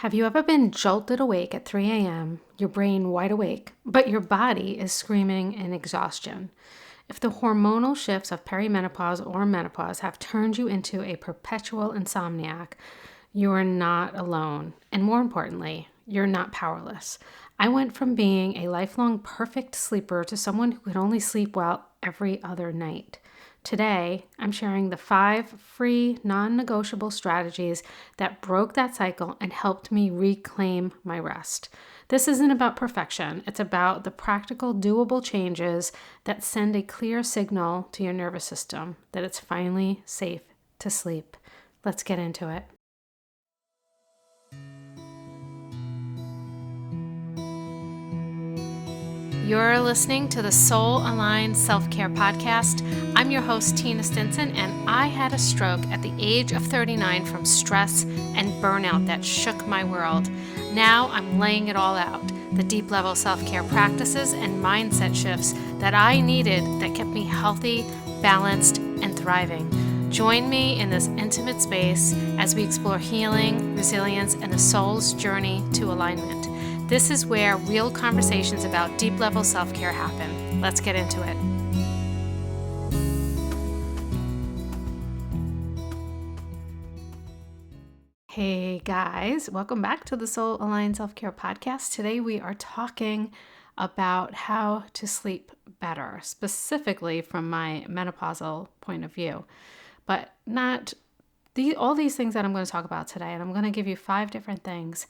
Have you ever been jolted awake at 3 a.m., your brain wide awake, but your body is screaming in exhaustion? If the hormonal shifts of perimenopause or menopause have turned you into a perpetual insomniac, you are not alone. And more importantly, you're not powerless. I went from being a lifelong perfect sleeper to someone who could only sleep well every other night. Today, I'm sharing the 5 free, non-negotiable strategies that broke that cycle and helped me reclaim my rest. This isn't about perfection. It's about the practical, doable changes that send a clear signal to your nervous system that it's finally safe to sleep. Let's get into it. You're listening to the Soul Aligned Self-Care Podcast. I'm your host, Tina Stinson, and I had a stroke at the age of 39 from stress and burnout that shook my world. Now I'm laying it all out, the deep level self-care practices and mindset shifts that I needed that kept me healthy, balanced, and thriving. Join me in this intimate space as we explore healing, resilience, and the soul's journey to alignment. This is where real conversations about deep-level self-care happen. Let's get into it. Hey guys, welcome back to the Soul Aligned Self-Care Podcast. Today we are talking about how to sleep better, specifically from my menopausal point of view, but not all these things that I'm going to talk about today. And I'm going to give you 5 different things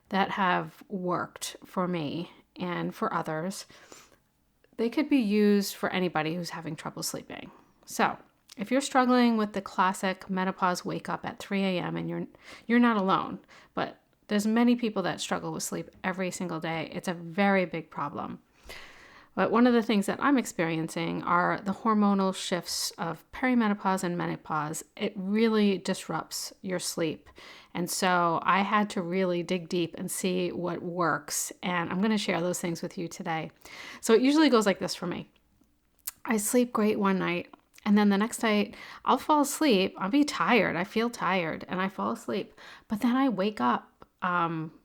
that have worked for me and for others. They could be used for anybody who's having trouble sleeping. So if you're struggling with the classic menopause wake up at 3 a.m. and you're not alone, but there's many people that struggle with sleep every single day. It's a very big problem. But one of the things that I'm experiencing are the hormonal shifts of perimenopause and menopause. It really disrupts your sleep. And so I had to really dig deep and see what works. And I'm going to share those things with you today. So it usually goes like this for me. I sleep great one night, and then the next night I'll fall asleep. I'll be tired. I feel tired and I fall asleep. But then I wake up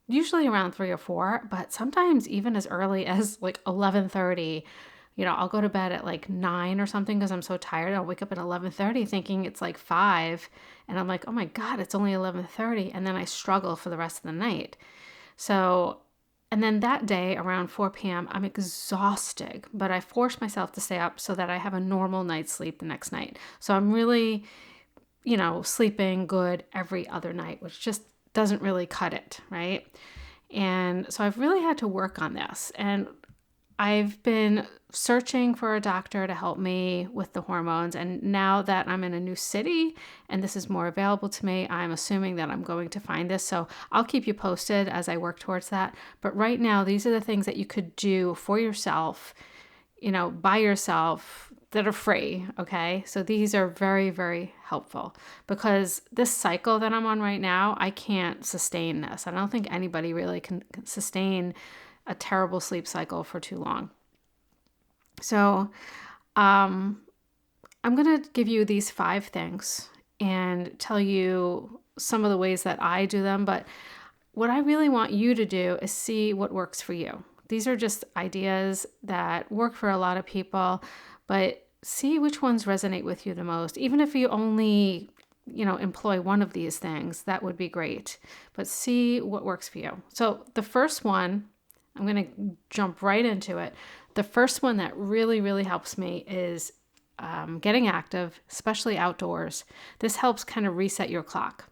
usually around 3 or 4, but sometimes even as early as like 11:30. I'll go to bed at like 9 or something because I'm so tired. I'll wake up at 11:30 thinking it's like 5. And I'm like, oh my God, it's only 11:30. And then I struggle for the rest of the night. And then that day around 4 p.m., I'm exhausted, but I force myself to stay up so that I have a normal night's sleep the next night. So I'm really, sleeping good every other night, which just doesn't really cut it, right? And so I've really had to work on this. And I've been searching for a doctor to help me with the hormones. And now that I'm in a new city and this is more available to me, I'm assuming that I'm going to find this. So I'll keep you posted as I work towards that. But right now, these are the things that you could do for yourself, by yourself, that are free. Okay. So these are very, very helpful because this cycle that I'm on right now, I can't sustain this. I don't think anybody really can sustain a terrible sleep cycle for too long. So I'm going to give you these 5 things and tell you some of the ways that I do them. But what I really want you to do is see what works for you. These are just ideas that work for a lot of people, but see which ones resonate with you the most. Even if you only employ one of these things, that would be great. But see what works for you. So the first one, I'm going to jump right into it. The first one that really, really helps me is getting active, especially outdoors. This helps kind of reset your clock.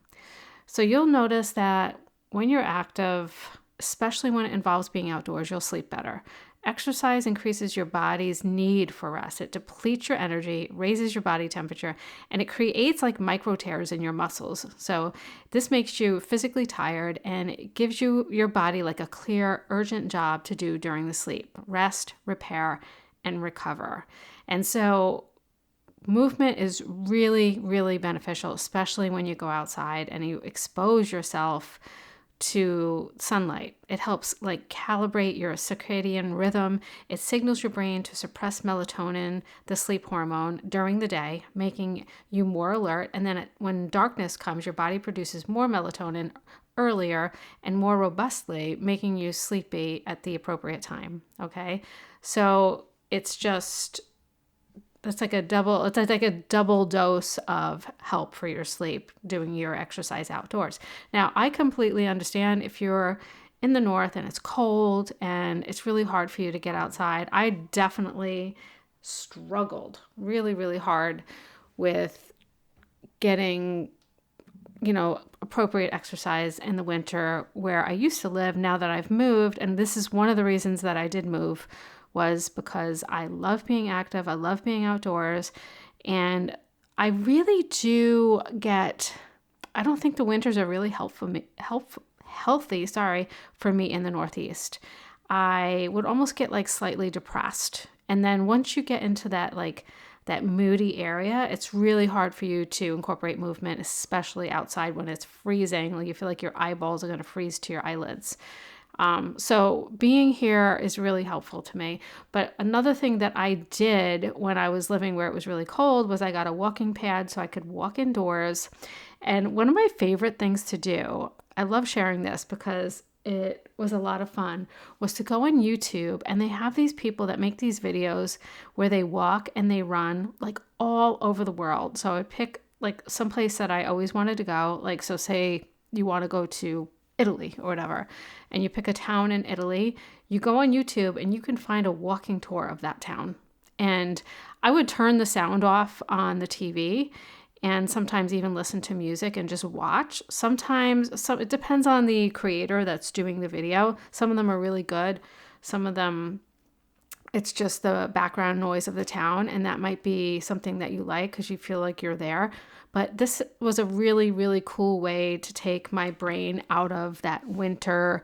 So you'll notice that when you're active, especially when it involves being outdoors, you'll sleep better. Exercise increases your body's need for rest. It depletes your energy, raises your body temperature, and it creates like micro tears in your muscles. So this makes you physically tired and it gives your body like a clear, urgent job to do during the sleep. Rest, repair, and recover. And so movement is really, really beneficial, especially when you go outside and you expose yourself to sunlight. It helps like calibrate your circadian rhythm. It signals your brain to suppress melatonin, the sleep hormone, during the day, making you more alert. And then when darkness comes, your body produces more melatonin earlier and more robustly, making you sleepy at the appropriate time. Okay. So it's like a double dose of help for your sleep doing your exercise outdoors. Now, I completely understand if you're in the north and it's cold and it's really hard for you to get outside. I definitely struggled really, really hard with getting, appropriate exercise in the winter where I used to live. Now that I've moved, and this is one of the reasons that I did move, was because I love being active. I love being outdoors. And I really do I don't think the winters are really healthy for me in the Northeast. I would almost get like slightly depressed. And then once you get into that moody area, it's really hard for you to incorporate movement, especially outside when it's freezing. Like you feel like your eyeballs are going to freeze to your eyelids. So being here is really helpful to me. But another thing that I did when I was living where it was really cold was I got a walking pad so I could walk indoors. And one of my favorite things to do, I love sharing this because it was a lot of fun, was to go on YouTube, and they have these people that make these videos where they walk and they run like all over the world. So I pick like some place that I always wanted to go. Like, so say you want to go to Italy or whatever, and you pick a town in Italy, you go on YouTube and you can find a walking tour of that town. And I would turn the sound off on the TV and sometimes even listen to music and just watch. Sometimes it depends on the creator that's doing the video. Some of them are really good. Some of them, it's just the background noise of the town, and that might be something that you like because you feel like you're there. But this was a really, really cool way to take my brain out of that winter,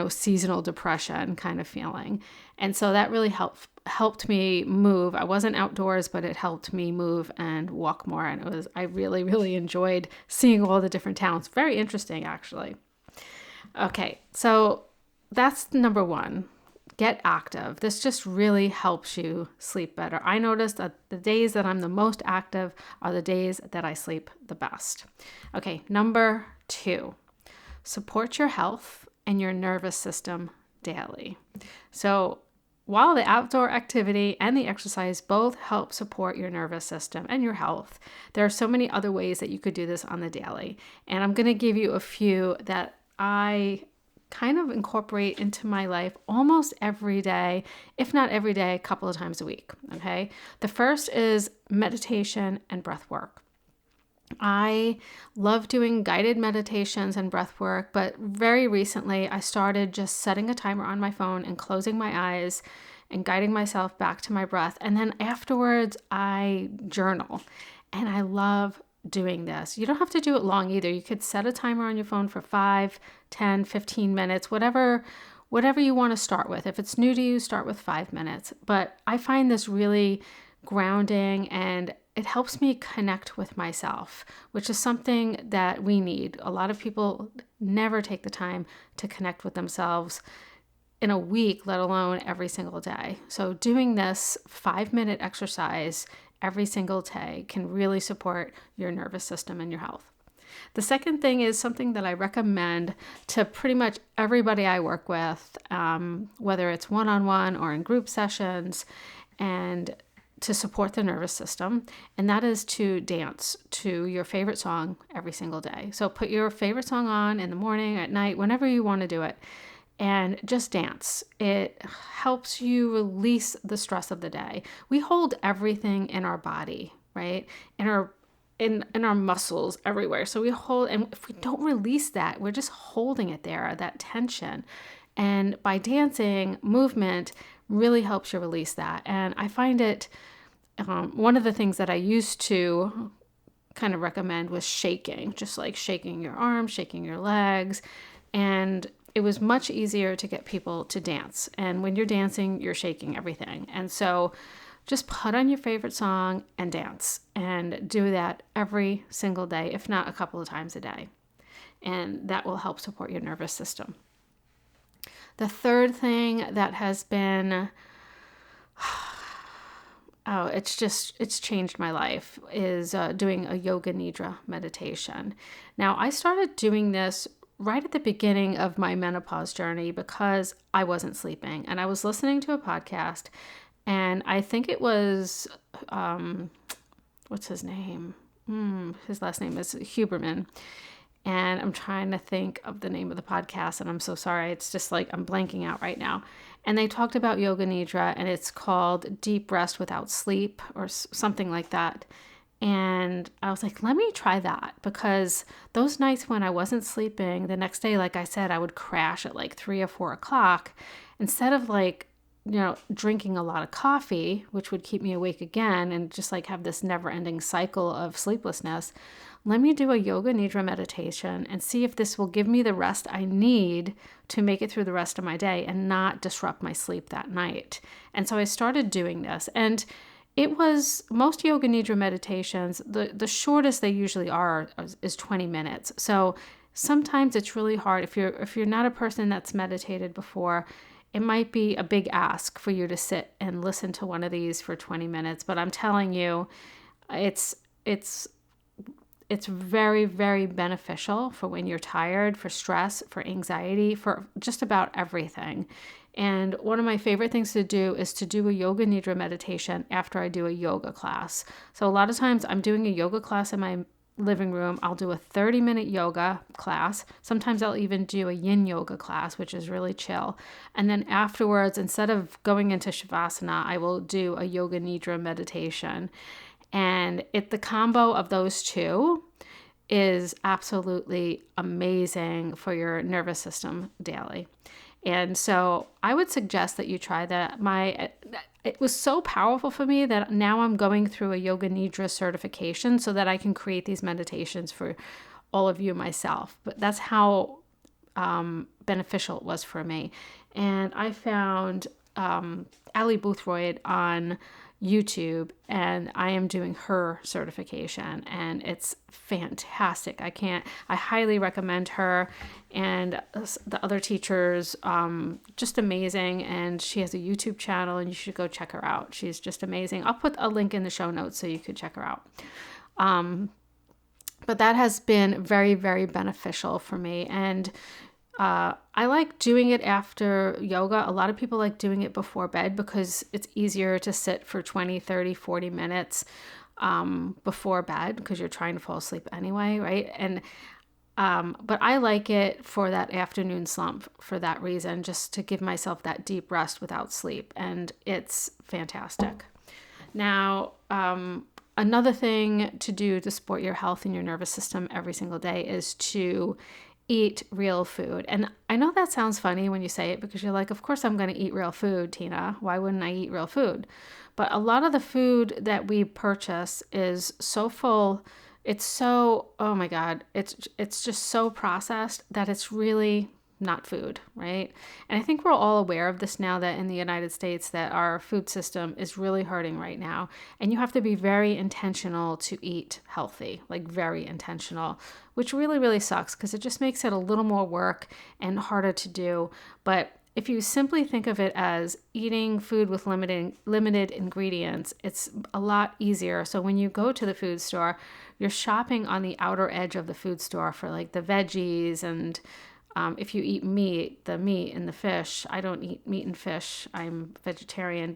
seasonal depression kind of feeling. And so that really helped me move. I wasn't outdoors, but it helped me move and walk more. And I really, really enjoyed seeing all the different towns. Very interesting, actually. Okay, so that's number one. Get active. This just really helps you sleep better. I noticed that the days that I'm the most active are the days that I sleep the best. Okay, number two, support your health and your nervous system daily. So while the outdoor activity and the exercise both help support your nervous system and your health, there are so many other ways that you could do this on the daily. And I'm going to give you a few that I kind of incorporate into my life almost every day, if not every day, a couple of times a week. Okay. The first is meditation and breath work. I love doing guided meditations and breath work, but very recently I started just setting a timer on my phone and closing my eyes and guiding myself back to my breath. And then afterwards I journal, and I love doing this. You don't have to do it long either. You could set a timer on your phone for 5, 10, 15 minutes, whatever you want to start with. If it's new to you, start with 5 minutes. But I find this really grounding, and it helps me connect with myself, which is something that we need. A lot of people never take the time to connect with themselves in a week, let alone every single day. So doing this 5-minute exercise every single day can really support your nervous system and your health. The second thing is something that I recommend to pretty much everybody I work with, whether it's one-on-one or in group sessions, and to support the nervous system, and that is to dance to your favorite song every single day. So put your favorite song on in the morning, at night, whenever you want to do it, and just dance. It helps you release the stress of the day. We hold everything in our body, right? In our muscles everywhere. So we hold, and if we don't release that, we're just holding it there, that tension. And by dancing, movement really helps you release that. And I find it, one of the things that I used to kind of recommend was shaking, just like shaking your arms, shaking your legs. And it was much easier to get people to dance. And when you're dancing, you're shaking everything. And so just put on your favorite song and dance, and do that every single day, if not a couple of times a day. And that will help support your nervous system. The third thing that has been oh, it's changed my life, is doing a Yoga Nidra meditation. Now, I started doing this right at the beginning of my menopause journey because I wasn't sleeping. And I was listening to a podcast, and I think it was, what's his name? His last name is Huberman. And I'm trying to think of the name of the podcast, and I'm so sorry. It's just like I'm blanking out right now. And they talked about Yoga Nidra, and it's called Deep Rest Without Sleep or something like that. And I was like, let me try that, because those nights when I wasn't sleeping, the next day, like I said, I would crash at like 3 or 4 o'clock. Instead of like, drinking a lot of coffee, which would keep me awake again and just like have this never ending cycle of sleeplessness, let me do a Yoga Nidra meditation and see if this will give me the rest I need to make it through the rest of my day and not disrupt my sleep that night. And so I started doing this, and it was most Yoga Nidra meditations, the shortest they usually are is 20 minutes. So sometimes it's really hard if you're not a person that's meditated before. It might be a big ask for you to sit and listen to one of these for 20 minutes, but I'm telling you, it's very, very beneficial for when you're tired, for stress, for anxiety, for just about everything. And one of my favorite things to do is to do a Yoga Nidra meditation after I do a yoga class. So a lot of times I'm doing a yoga class in my living room. I'll do a 30-minute yoga class. Sometimes I'll even do a yin yoga class, which is really chill. And then afterwards, instead of going into Shavasana, I will do a Yoga Nidra meditation. And the combo of those two is absolutely amazing for your nervous system daily. And so I would suggest that you try that. It was so powerful for me that now I'm going through a Yoga Nidra certification so that I can create these meditations for all of you myself. But that's how beneficial it was for me. And I found Ali Boothroyd on YouTube, and I am doing her certification, and it's fantastic. I highly recommend her, and the other teachers, just amazing. And she has a YouTube channel, and you should go check her out. She's just amazing. I'll put a link in the show notes so you could check her out. But that has been very, very beneficial for me. And I like doing it after yoga. A lot of people like doing it before bed because it's easier to sit for 20, 30, 40 minutes before bed because you're trying to fall asleep anyway, right? And but I like it for that afternoon slump for that reason, just to give myself that deep rest without sleep. And it's fantastic. Now, another thing to do to support your health and your nervous system every single day is to eat real food. And I know that sounds funny when you say it because you're like, of course I'm going to eat real food, Tina. Why wouldn't I eat real food? But a lot of the food that we purchase is so full. It's so, oh my God, it's just so processed that it's really not food, right? And I think we're all aware of this now, that in the United States that our food system is really hurting right now. And you have to be very intentional to eat healthy, like very intentional, which really, really sucks because it just makes it a little more work and harder to do. But if you simply think of it as eating food with limited ingredients, it's a lot easier. So when you go to the food store, you're shopping on the outer edge of the food store for like the veggies, and if you eat meat, the meat and the fish. I don't eat meat and fish. I'm vegetarian,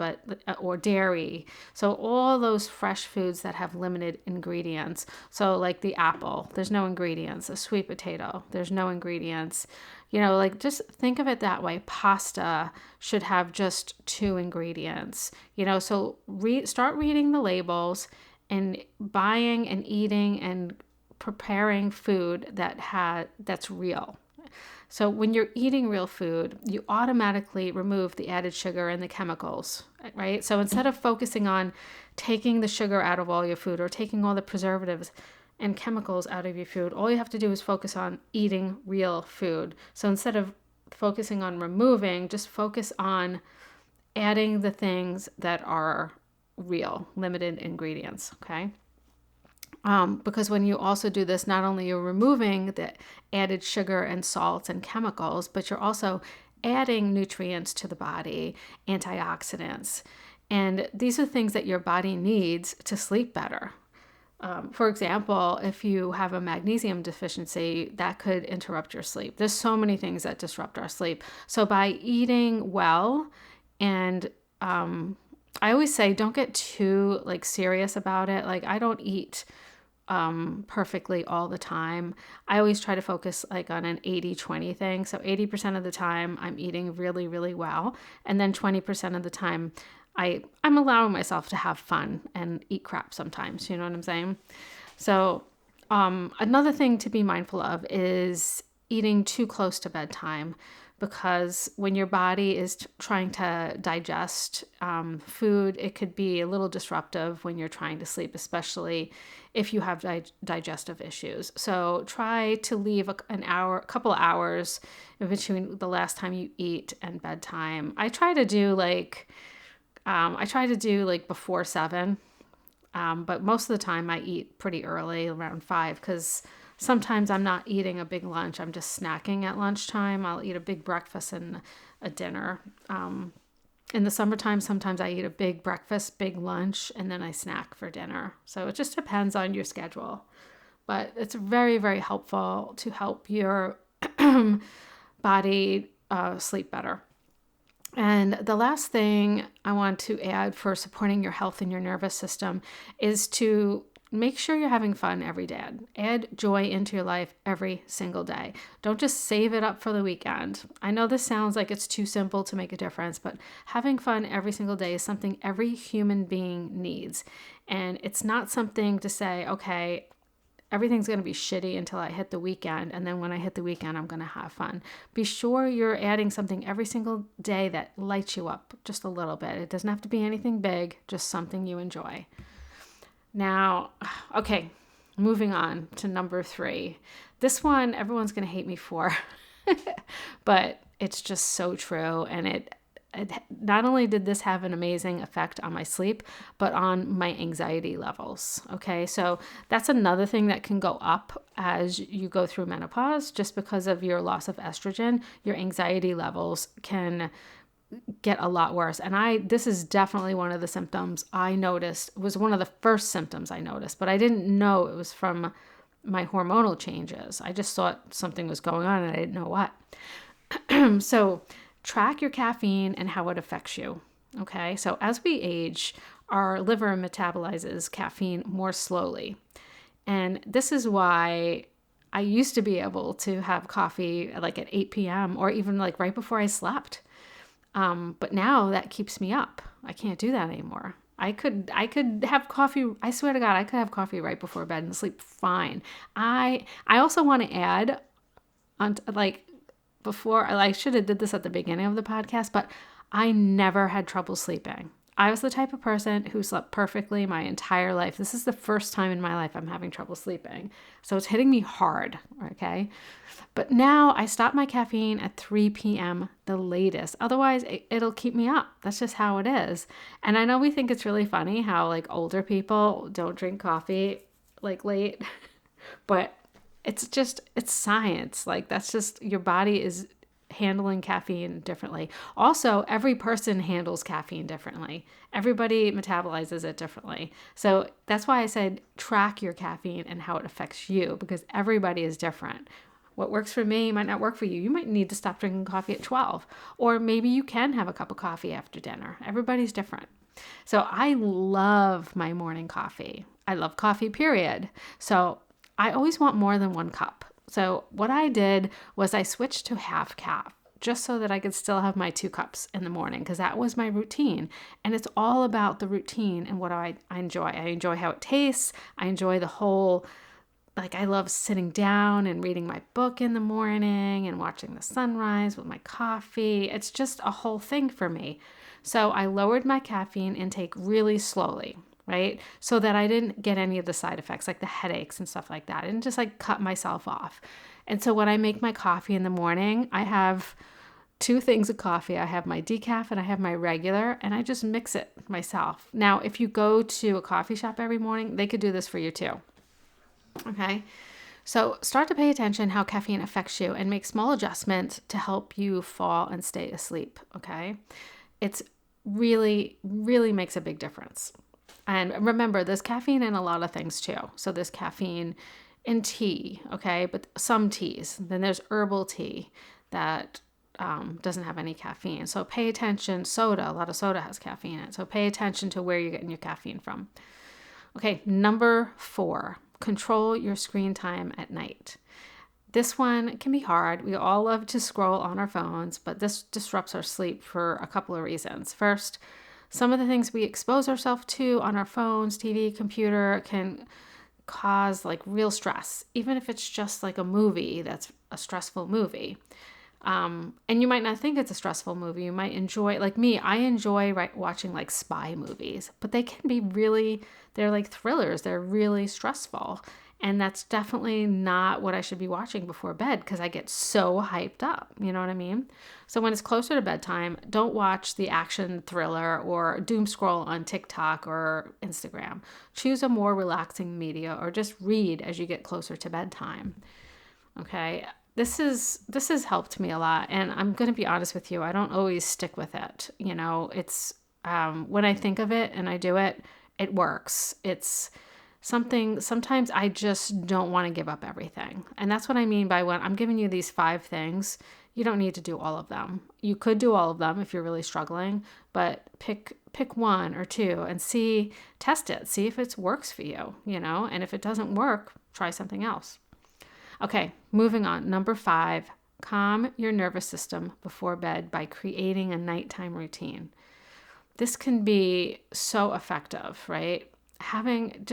or dairy. So all those fresh foods that have limited ingredients. So like the apple, there's no ingredients. A sweet potato, there's no ingredients. Like just think of it that way. Pasta should have just 2 ingredients. So start reading the labels and buying and eating and preparing food that's real. So when you're eating real food, you automatically remove the added sugar and the chemicals, right? So instead of focusing on taking the sugar out of all your food or taking all the preservatives and chemicals out of your food, all you have to do is focus on eating real food. So instead of focusing on removing, just focus on adding the things that are real, limited ingredients, okay? Because when you also do this, not only you're removing the added sugar and salts and chemicals, but you're also adding nutrients to the body, antioxidants. And these are things that your body needs to sleep better. For example, if you have a magnesium deficiency, that could interrupt your sleep. There's so many things that disrupt our sleep. So by eating well, and I always say don't get too serious about it. Like I don't eat perfectly all the time. I always try to focus on an 80-20 thing. So 80% of the time I'm eating really, really well. And then 20% of the time I'm allowing myself to have fun and eat crap sometimes. You know what I'm saying? So another thing to be mindful of is eating too close to bedtime, because when your body is trying to digest food, it could be a little disruptive when you're trying to sleep, especially if you have digestive issues. So try to leave a couple of hours in between the last time you eat and bedtime. I try to do before 7, but most of the time I eat pretty early, around 5, because sometimes I'm not eating a big lunch. I'm just snacking at lunchtime. I'll eat a big breakfast and a dinner. In the summertime, sometimes I eat a big breakfast, big lunch, and then I snack for dinner. So it just depends on your schedule. But it's very, very helpful to help your body sleep better. And the last thing I want to add for supporting your health and your nervous system is to make sure you're having fun every day. Add joy into your life every single day. Don't just save it up for the weekend. I know this sounds like it's too simple to make a difference, but having fun every single day is something every human being needs. And it's not something to say, okay, everything's going to be shitty until I hit the weekend, and then when I hit the weekend, I'm going to have fun. Be sure you're adding something every single day that lights you up just a little bit. It doesn't have to be anything big, just something you enjoy. Now, okay, moving on to number 3. This one, everyone's going to hate me for, but it's just so true. And it not only did this have an amazing effect on my sleep, but on my anxiety levels. Okay, so that's another thing that can go up as you go through menopause. Just because of your loss of estrogen, your anxiety levels can get a lot worse. And this is definitely one of the symptoms I noticed. It was one of the first symptoms I noticed, but I didn't know it was from my hormonal changes. I just thought something was going on and I didn't know what. So track your caffeine and how it affects you. Okay, so as we age, our liver metabolizes caffeine more slowly. And this is why I used to be able to have coffee at 8 p.m. or even right before I slept. But now that keeps me up. I can't do that anymore. I could have coffee. I swear to God, I could have coffee right before bed and sleep fine. I also want to add on before, I should have did this at the beginning of the podcast, but I never had trouble sleeping. I was the type of person who slept perfectly my entire life. This is the first time in my life I'm having trouble sleeping. So it's hitting me hard, okay? But now I stop my caffeine at 3 p.m. the latest. Otherwise, it'll keep me up. That's just how it is. And I know we think it's really funny how older people don't drink coffee late, but it's science. That's just, your body is handling caffeine differently. Also, every person handles caffeine differently. Everybody metabolizes it differently. So that's why I said track your caffeine and how it affects you, because everybody is different. What works for me might not work for you. You might need to stop drinking coffee at 12, or maybe you can have a cup of coffee after dinner. Everybody's different. So I love my morning coffee. I love coffee, period. So I always want more than 1 cup. So what I did was I switched to half calf, just so that I could still have my 2 cups in the morning, because that was my routine. And it's all about the routine and what I enjoy. I enjoy how it tastes. I enjoy the whole, I love sitting down and reading my book in the morning and watching the sunrise with my coffee. It's just a whole thing for me. So I lowered my caffeine intake really slowly, right? So that I didn't get any of the side effects, like the headaches and stuff like that. I didn't just cut myself off. And so when I make my coffee in the morning, I have 2 things of coffee. I have my decaf and I have my regular, and I just mix it myself. Now, if you go to a coffee shop every morning, they could do this for you too. Okay. So start to pay attention how caffeine affects you and make small adjustments to help you fall and stay asleep. Okay. It's really, really makes a big difference. And remember, there's caffeine in a lot of things too. So there's caffeine in tea, okay? But some teas. Then there's herbal tea that doesn't have any caffeine. So pay attention. Soda, a lot of soda has caffeine in it. So pay attention to where you're getting your caffeine from. Okay, number 4, control your screen time at night. This one can be hard. We all love to scroll on our phones, but this disrupts our sleep for a couple of reasons. First, some of the things we expose ourselves to on our phones, TV, computer can cause like real stress, even if it's just like a movie that's a stressful movie. And you might not think it's a stressful movie. You might enjoy, like me, I enjoy watching like spy movies, but they can be really, they're like thrillers. They're really stressful. And that's definitely not what I should be watching before bed because I get so hyped up. You know what I mean? So when it's closer to bedtime, don't watch the action thriller or doom scroll on TikTok or Instagram. Choose a more relaxing media or just read as you get closer to bedtime. Okay. This has helped me a lot, and I'm going to be honest with you. I don't always stick with it. It's when I think of it and I do it, it works. It's something, sometimes I just don't want to give up everything. And that's what I mean by when I'm giving you these 5 things, you don't need to do all of them. You could do all of them if you're really struggling, but pick 1 or 2 and test it, see if it works for you, and if it doesn't work, try something else. Okay, moving on. Number 5, calm your nervous system before bed by creating a nighttime routine. This can be so effective, right? Having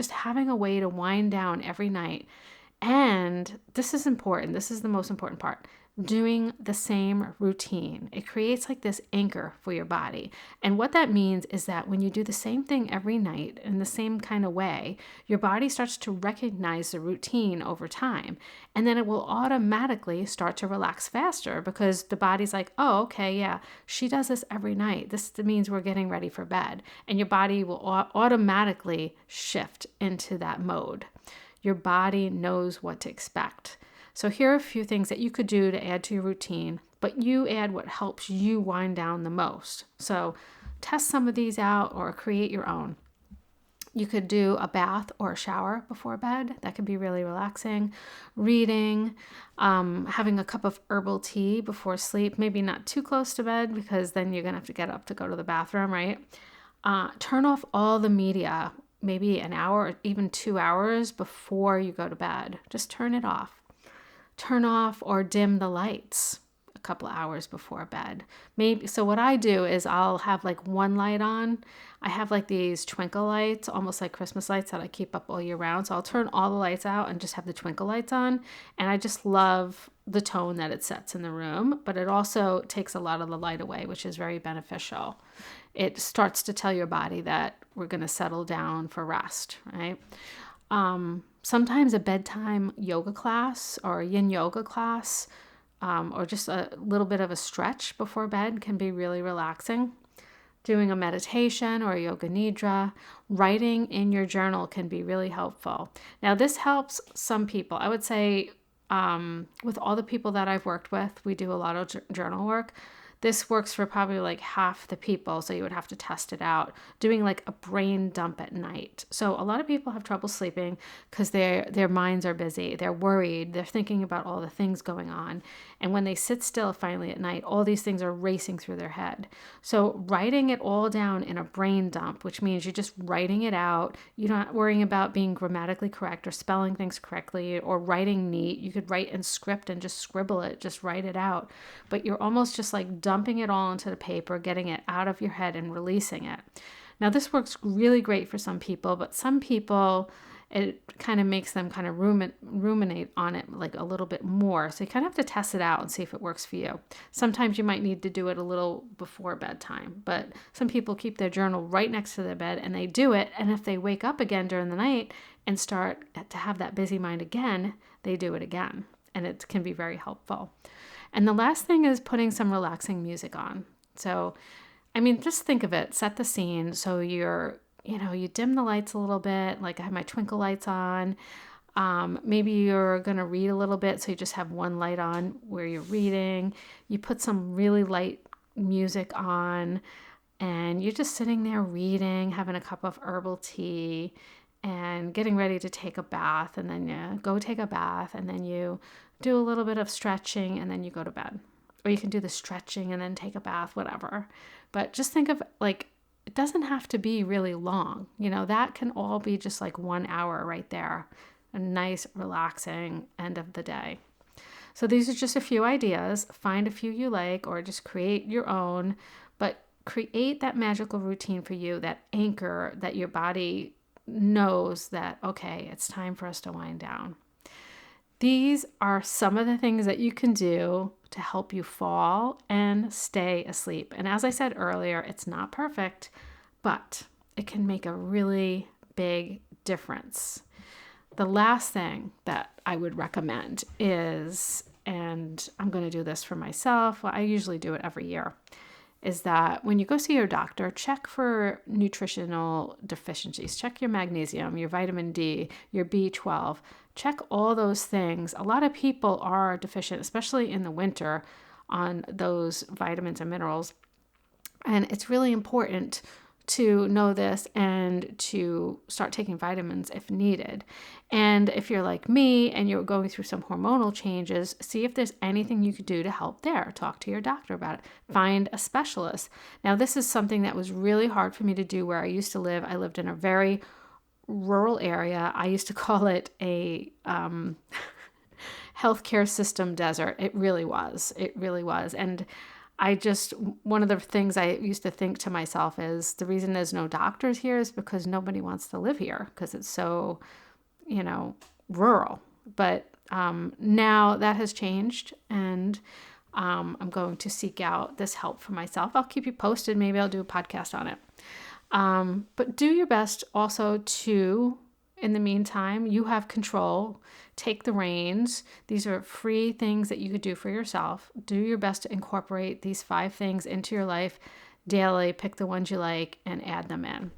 a way to wind down every night. And this is important. This is the most important part. Doing the same routine. It creates like this anchor for your body. And what that means is that when you do the same thing every night in the same kind of way, your body starts to recognize the routine over time. And then it will automatically start to relax faster because the body's like, oh, okay, yeah, she does this every night. This means we're getting ready for bed. And your body will automatically shift into that mode. Your body knows what to expect. So here are a few things that you could do to add to your routine, but you add what helps you wind down the most. So test some of these out or create your own. You could do a bath or a shower before bed. That could be really relaxing. Reading, having a cup of herbal tea before sleep, maybe not too close to bed because then you're going to have to get up to go to the bathroom, right? Turn off all the media, maybe an hour or even 2 hours before you go to bed. Just turn it off. Turn off or dim the lights a couple hours before bed. So what I do is I'll have like one light on. I have like these twinkle lights, almost like Christmas lights that I keep up all year round. So I'll turn all the lights out and just have the twinkle lights on. And I just love the tone that it sets in the room, but it also takes a lot of the light away, which is very beneficial. It starts to tell your body that we're going to settle down for rest, right? Sometimes a bedtime yoga class or a yin yoga class or just a little bit of a stretch before bed can be really relaxing. Doing a meditation or a Yoga Nidra, writing in your journal can be really helpful. Now, this helps some people. I would say with all the people that I've worked with, we do a lot of journal work. This works for probably like half the people, so you would have to test it out. Doing like a brain dump at night. So a lot of people have trouble sleeping because their minds are busy. They're worried. They're thinking about all the things going on. And when they sit still finally at night, all these things are racing through their head. So writing it all down in a brain dump, which means you're just writing it out. You're not worrying about being grammatically correct or spelling things correctly or writing neat. You could write in script and just scribble it, just write it out. But you're almost just like dumping it all into the paper, getting it out of your head and releasing it. Now, this works really great for some people, but some people, it kind of makes them kind of ruminate on it like a little bit more. So you kind of have to test it out and see if it works for you. Sometimes you might need to do it a little before bedtime, but some people keep their journal right next to their bed and they do it. And if they wake up again during the night and start to have that busy mind again, they do it again. And it can be very helpful. And the last thing is putting some relaxing music on. So, I mean, just think of it, set the scene. So you dim the lights a little bit, like I have my twinkle lights on. Maybe you're going to read a little bit. So you just have one light on where you're reading. You put some really light music on and you're just sitting there reading, having a cup of herbal tea, and getting ready to take a bath, and then you go take a bath, and then you do a little bit of stretching, and then you go to bed. Or you can do the stretching and then take a bath, whatever. But just think of like, it doesn't have to be really long. That can all be just like 1 hour right there. A nice, relaxing end of the day. So these are just a few ideas. Find a few you like, or just create your own, but create that magical routine for you, that anchor that your body knows that, okay, it's time for us to wind down. These are some of the things that you can do to help you fall and stay asleep. And as I said earlier, it's not perfect, but it can make a really big difference. The last thing that I would recommend is, and I'm going to do this for myself, I usually do it every year, is that when you go see your doctor, check for nutritional deficiencies. Check your magnesium, your vitamin D, your B12. Check all those things. A lot of people are deficient, especially in the winter, on those vitamins and minerals. And it's really important to know this and to start taking vitamins if needed. And if you're like me and you're going through some hormonal changes, see if there's anything you could do to help there. Talk to your doctor about it. Find a specialist. Now, this is something that was really hard for me to do where I used to live. I lived in a very rural area. I used to call it a healthcare system desert. It really was. It really was. And one of the things I used to think to myself is the reason there's no doctors here is because nobody wants to live here because it's so, rural. But now that has changed, and I'm going to seek out this help for myself. I'll keep you posted. Maybe I'll do a podcast on it. But do your best also to, in the meantime, you have control. Take the reins. These are free things that you could do for yourself. Do your best to incorporate these 5 things into your life daily. Pick the ones you like and add them in.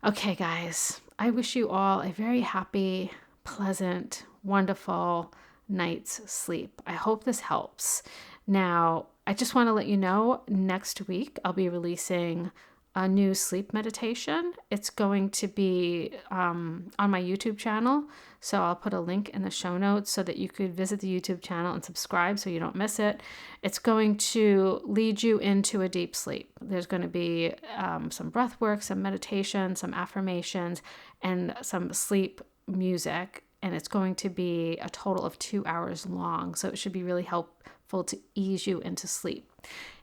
Okay, guys, I wish you all a very happy, pleasant, wonderful night's sleep. I hope this helps. Now, I just want to let you know, next week I'll be releasing a new sleep meditation. It's going to be on my YouTube channel. So I'll put a link in the show notes so that you could visit the YouTube channel and subscribe so you don't miss it. It's going to lead you into a deep sleep. There's going to be some breath work, some meditation, some affirmations, and some sleep music. And it's going to be a total of 2 hours long. So it should be really helpful to ease you into sleep.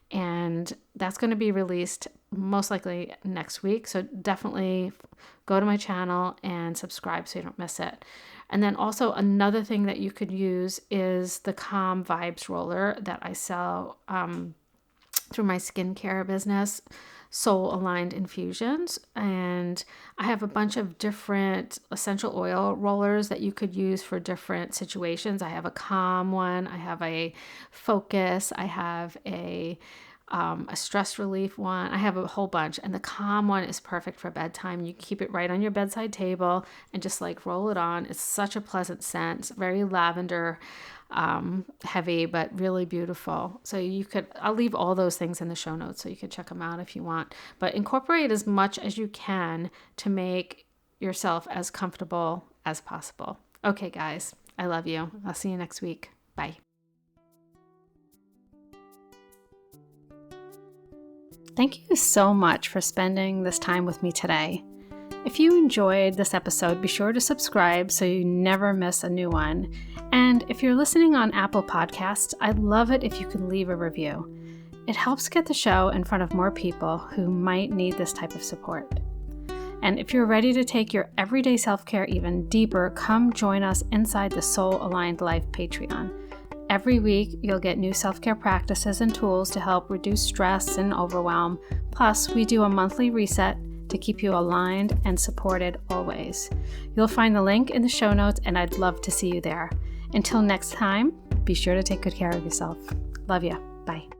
And that's going to be released most likely next week. So definitely go to my channel and subscribe so you don't miss it. And then also another thing that you could use is the Calm Vibes roller that I sell through my skincare business, Soul Aligned Infusions. And I have a bunch of different essential oil rollers that you could use for different situations. I have a calm one, I have a focus, I have a stress relief one. I have a whole bunch, and the calm one is perfect for bedtime. You keep it right on your bedside table and just like roll it on. It's such a pleasant scent, very lavender heavy, but really beautiful. So I'll leave all those things in the show notes so you can check them out if you want, but incorporate as much as you can to make yourself as comfortable as possible. Okay, guys, I love you. I'll see you next week. Bye. Thank you so much for spending this time with me today. If you enjoyed this episode, be sure to subscribe so you never miss a new one. And if you're listening on Apple Podcasts, I'd love it if you could leave a review. It helps get the show in front of more people who might need this type of support. And if you're ready to take your everyday self-care even deeper, come join us inside the Soul Aligned Life Patreon. Every week, you'll get new self-care practices and tools to help reduce stress and overwhelm. Plus, we do a monthly reset to keep you aligned and supported always. You'll find the link in the show notes, and I'd love to see you there. Until next time, be sure to take good care of yourself. Love you. Bye.